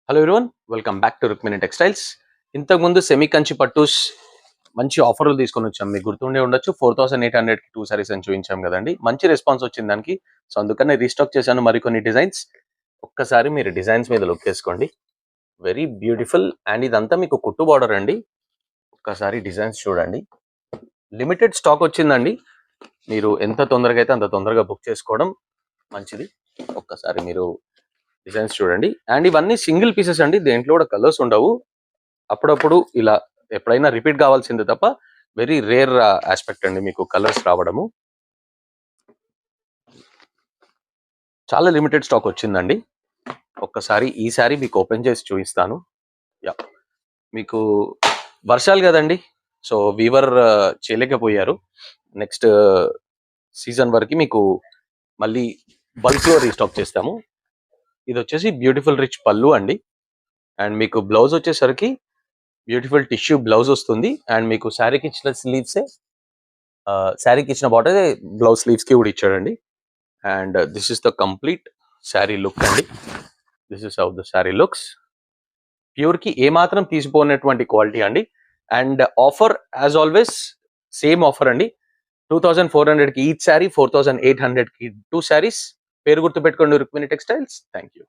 Hello everyone, welcome back to Rukmini textiles. ఇంతకుముందు semi Kanchi పట్టూస్ మంచి ఆఫర్లు తీసుకొని వచ్చాం. మీకు గుర్తుండే ఉండొచ్చు, 4800కి 2 సారీస్ అని చూపించాం కదండి. మంచి రెస్పాన్స్ వచ్చింది దానికి. సో అందుకనే రీస్టాక్ చేశాను మరికొన్ని డిజైన్స్. ఒక్కసారి మీరు డిజైన్స్ మీద లుక్ వేసుకోండి, వెరీ బ్యూటిఫుల్. అండ్ ఇదంతా మీకు కుట్టు బార్డర్ అండి. ఒక్కసారి డిజైన్స్ చూడండి, లిమిటెడ్ స్టాక్ వచ్చిందండి. మీరు ఎంత తొందరగా అయితే అంత తొందరగా బుక్ చేసుకోవడం మంచిది. ఒక్కసారి మీరు డిజైన్స్ చూడండి. అండ్ ఇవన్నీ సింగిల్ పీసెస్ అండి, దేంట్లో కూడా కలర్స్ ఉండవు. అప్పుడప్పుడు ఇలా ఎప్పుడైనా రిపీట్ కావాల్సిందే తప్ప వెరీ రేర్ ఆస్పెక్ట్ అండి మీకు కలర్స్ రావడము. చాలా లిమిటెడ్ స్టాక్ వచ్చిందండి. ఒక్కసారి ఈ సారీ మీకు ఓపెన్ చేసి చూపిస్తాను. యా, మీకు వర్షాలు కదండి, సో వీవర్ చేయలేకపోయారు. నెక్స్ట్ సీజన్ వరకు మీకు మళ్ళీ బల్క్లో రీస్టాక్ చేస్తాము. ఇది వచ్చేసి బ్యూటిఫుల్ రిచ్ పళ్ళు అండి. అండ్ మీకు బ్లౌజ్ వచ్చేసరికి బ్యూటిఫుల్ టిష్యూ బ్లౌజ్ వస్తుంది. అండ్ మీకు శారీకి ఇచ్చిన స్లీవ్సే, శారీకి ఇచ్చిన బాటర్ బ్లౌజ్ స్లీవ్స్కి కూడా ఇచ్చాడండి. And this is the complete sari look అండి. This is how the sari looks. ప్యూర్కి ఏమాత్రం తీసిపోయినటువంటి క్వాలిటీ అండి. And offer as always same offer అండి. 2400కి ఈచ్ శారీ, 4800కి 2 శారీస్. పేరు గుర్తుపెట్టుకోండి, రుక్మిణి టెక్స్టైల్స్. Thank you.